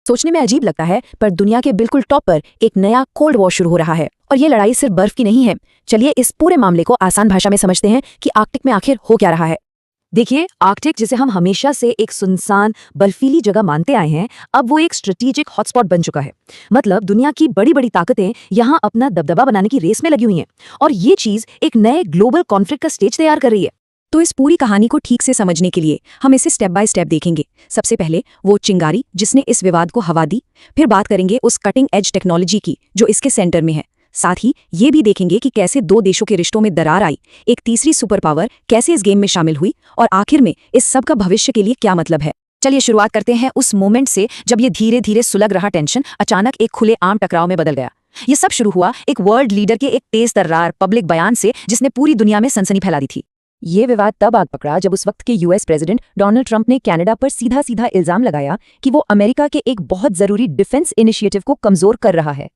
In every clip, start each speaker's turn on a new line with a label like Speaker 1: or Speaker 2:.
Speaker 1: सोचने में अजीब लगता है, पर दुनिया के बिल्कुल टॉप पर एक नया कोल्ड वॉर शुरू हो रहा है। और ये लड़ाई सिर्फ बर्फ की नहीं है। चलिए इस पूरे मामले को आसान भाषा में समझते हैं कि आर्कटिक में आखिर हो क्या रहा है। देखिए, आर्कटिक जिसे हम हमेशा से एक सुनसान बर्फीली जगह मानते आए हैं, अब वो एक स्ट्रेटेजिक हॉटस्पॉट बन चुका है। मतलब दुनिया की बड़ी बड़ी ताकतें यहाँ अपना दबदबा बनाने की रेस में लगी हुई हैं, और ये चीज एक नए ग्लोबल कॉन्फ्लिक्ट का स्टेज तैयार कर रही है। तो इस पूरी कहानी को ठीक से समझने के लिए हम इसे स्टेप बाय स्टेप देखेंगे। सबसे पहले वो चिंगारी जिसने इस विवाद को हवा दी, फिर बात करेंगे उस कटिंग एज टेक्नोलॉजी की जो इसके सेंटर में है। साथ ही ये भी देखेंगे कि कैसे दो देशों के रिश्तों में दरार आई, एक तीसरी सुपर पावर कैसे इस गेम में शामिल हुई, और आखिर में इस सब का भविष्य के लिए क्या मतलब है। चलिए शुरुआत करते हैं उस मोमेंट से जब ये धीरे धीरे सुलग रहा टेंशन अचानक एक खुले आम टकराव में बदल गया। ये सब शुरू हुआ एक वर्ल्ड लीडर के एक तेज तर्रार पब्लिक बयान से जिसने पूरी दुनिया में सनसनी फैला दी थी। ये विवाद तब आग पकड़ा जब उस वक्त के यूएस प्रेसिडेंट डोनाल्ड ट्रंप ने कनाडा पर सीधा सीधा इल्जाम लगाया कि वो अमेरिका के एक बहुत जरूरी डिफेंस इनिशिएटिव को कमजोर कर रहा है।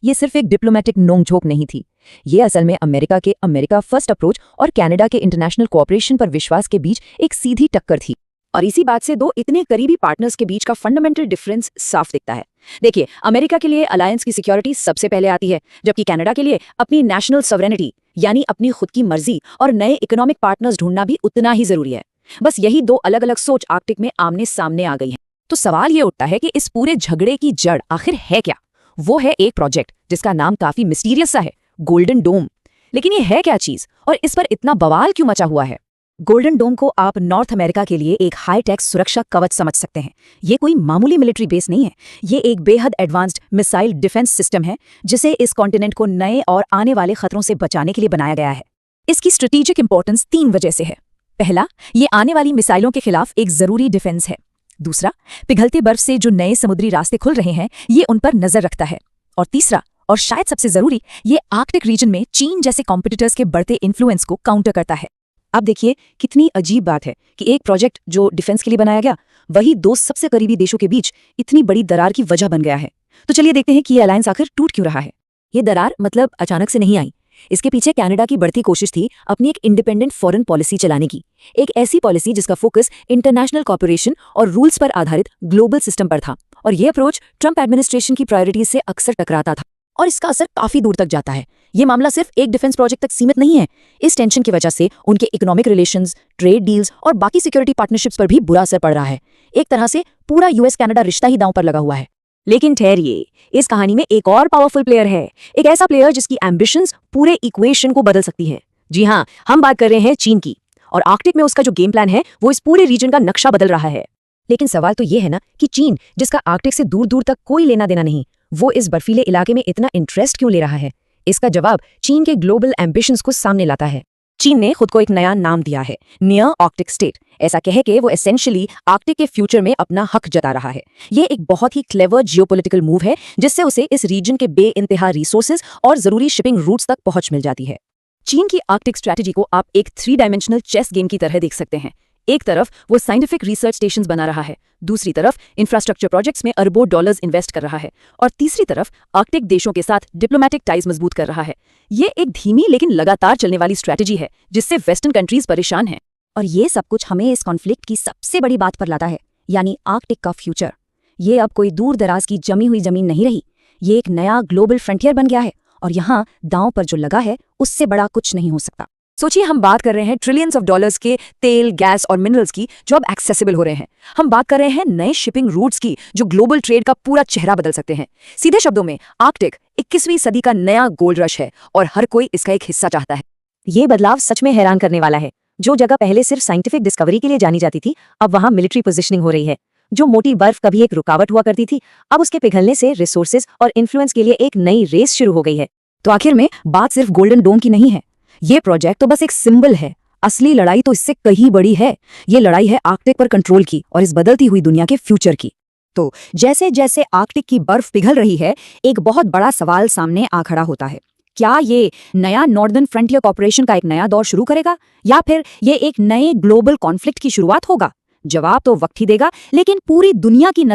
Speaker 1: ये सिर्फ एक डिप्लोमेटिक नोकझोंक नहीं थी, ये असल में अमेरिका फर्स्ट अप्रोच और कनाडा के इंटरनेशनल कोऑपरेशन पर विश्वास के बीच एक सीधी टक्कर थी। और इसी बात से दो इतने करीबी पार्टनर्स के बीच का फंडामेंटल डिफरेंस साफ दिखता है। देखिए, अमेरिका के लिए अलायंस की सिक्योरिटी सबसे पहले आती है, जबकि कनाडा के लिए अपनी नेशनल सॉवरेनिटी यानी अपनी खुद की मर्जी और नए इकोनॉमिक पार्टनर्स ढूंढना भी उतना ही जरूरी है। बस यही दो अलग अलग सोच आर्कटिक में आमने सामने आ गई हैं। तो सवाल ये उठता है कि इस पूरे झगड़े की जड़ आखिर है क्या। वो है एक प्रोजेक्ट जिसका नाम काफी मिस्टीरियस सा है, गोल्डन डोम। लेकिन ये है क्या चीज, और इस पर इतना बवाल क्यों मचा हुआ है। गोल्डन डोम को आप नॉर्थ अमेरिका के लिए एक हाईटेक सुरक्षा कवच समझ सकते हैं। ये कोई मामूली मिलिट्री बेस नहीं है, ये एक बेहद एडवांस्ड मिसाइल डिफेंस सिस्टम है जिसे इस कॉन्टिनेंट को नए और आने वाले खतरों से बचाने के लिए बनाया गया है। इसकी स्ट्रेटेजिक इंपॉर्टेंस 3 वजह से है। पहला, ये आने वाली मिसाइलों के खिलाफ एक जरूरी डिफेंस है। दूसरा, पिघलते बर्फ से जो नए समुद्री रास्ते खुल रहे हैं, ये उन पर नजर रखता है। और तीसरा, और शायद सबसे जरूरी, ये आर्कटिक रीजन में चीन जैसे कॉम्पिटिटर्स के बढ़ते इन्फ्लुएंस को काउंटर करता है। अब देखिए कितनी अजीब बात है कि एक प्रोजेक्ट जो डिफेंस के लिए बनाया गया, वही दो सबसे करीबी देशों के बीच इतनी बड़ी दरार की वजह बन गया है। तो चलिए देखते हैं कि ये अलायंस आखिर टूट क्यों रहा है। ये दरार मतलब अचानक से नहीं आई। इसके पीछे कनाडा की बढ़ती कोशिश थी अपनी एक इंडिपेंडेंट फॉरेन पॉलिसी चलाने की, एक ऐसी पॉलिसी जिसका फोकस इंटरनेशनल कॉर्पोरेशन और रूल्स पर आधारित ग्लोबल सिस्टम पर था। और ये अप्रोच ट्रंप एडमिनिस्ट्रेशन की प्रायोरिटीज से अक्सर टकराता था, और इसका असर काफी दूर तक जाता है। ये मामला सिर्फ एक डिफेंस प्रोजेक्ट तक सीमित नहीं है। इस टेंशन की वजह से उनके इकोनॉमिक रिलेशंस, ट्रेड डील्स और बाकी सिक्योरिटी पार्टनरशिप्स पर भी बुरा असर पड़ रहा है। एक तरह से पूरा यूएस कनाडा रिश्ता ही दांव पर लगा हुआ है। लेकिन ठहरिए, इस कहानी में एक और पावरफुल प्लेयर है, एक ऐसा प्लेयर जिसकी एम्बिशंस पूरे इक्वेशन को बदल सकती है। जी हाँ, हम बात कर रहे हैं चीन की। और आर्कटिक में उसका जो गेम प्लान है वो इस पूरे रीजन का नक्शा बदल रहा है। लेकिन सवाल तो ये है ना कि चीन, जिसका आर्कटिक से दूर दूर तक कोई लेना देना नहीं, वो इस बर्फीले इलाके में इतना इंटरेस्ट क्यों ले रहा है। इसका जवाब चीन के ग्लोबल एम्बिशंस को सामने लाता है। चीन ने खुद को एक नया नाम दिया है, नियर आर्कटिक स्टेट। ऐसा कह के वो एसेंशियली आर्कटिक के फ्यूचर में अपना हक जता रहा है। ये एक बहुत ही क्लेवर जियोपॉलिटिकल मूव है जिससे उसे इस रीजन के बेइंतहा रिसोर्सेज और जरूरी शिपिंग रूट्स तक पहुंच मिल जाती है। चीन की आर्कटिक स्ट्रैटेजी को आप एक 3 डायमेंशनल चेस गेम की तरह देख सकते हैं। एक तरफ वो साइंटिफिक रिसर्च स्टेशंस बना रहा है, दूसरी तरफ इंफ्रास्ट्रक्चर प्रोजेक्ट्स में अरबों डॉलर्स इन्वेस्ट कर रहा है, और तीसरी तरफ आर्कटिक देशों के साथ डिप्लोमेटिक टाइज मजबूत कर रहा है। ये एक धीमी लेकिन लगातार चलने वाली स्ट्रैटेजी है जिससे वेस्टर्न कंट्रीज परेशान हैं। और ये सब कुछ हमें इस कॉन्फ्लिक्ट की सबसे बड़ी बात पर लाता है, यानी आर्कटिक का फ्यूचर। ये अब कोई दूर दराज की जमी हुई जमीन नहीं रही, ये एक नया ग्लोबल फ्रंटियर बन गया है, और यहाँ दांव पर जो लगा है उससे बड़ा कुछ नहीं हो सकता। सोचिए, हम बात कर रहे हैं ट्रिलियंस ऑफ डॉलर्स के तेल, गैस और मिनरल्स की जो अब एक्सेसिबल हो रहे हैं। हम बात कर रहे हैं नए शिपिंग रूट्स की जो ग्लोबल ट्रेड का पूरा चेहरा बदल सकते हैं। सीधे शब्दों में आर्कटिक 21वीं सदी का नया गोल्ड रश है और हर कोई इसका एक हिस्सा चाहता है। ये बदलाव सच में हैरान करने वाला है। जो जगह पहले सिर्फ साइंटिफिक डिस्कवरी के लिए जानी जाती थी, अब वहां मिलिट्री पोजिशनिंग हो रही है। जो मोटी बर्फ कभी एक रुकावट हुआ करती थी, अब उसके पिघलने से रिसोर्सेज और इन्फ्लुएंस के लिए एक नई रेस शुरू हो गई है। तो आखिर में बात सिर्फ गोल्डन डोम की नहीं है। ये प्रोजेक्ट तो बस एक सिंबल है, असली लड़ाई तो इससे कहीं बड़ी है। ये लड़ाई है आर्कटिक पर कंट्रोल की और इस बदलती हुई दुनिया के फ्यूचर की। तो जैसे जैसे आर्कटिक की बर्फ पिघल रही है, एक बहुत बड़ा सवाल सामने आ खड़ा होता है। क्या ये नया नॉर्दर्न फ्रंटियर कॉर्पोरेशन का एक नया दौर शुरू करेगा, या फिर ये एक नए ग्लोबल कॉन्फ्लिक्ट की शुरुआत होगा? जवाब तो वक्त ही देगा, लेकिन पूरी दुनिया की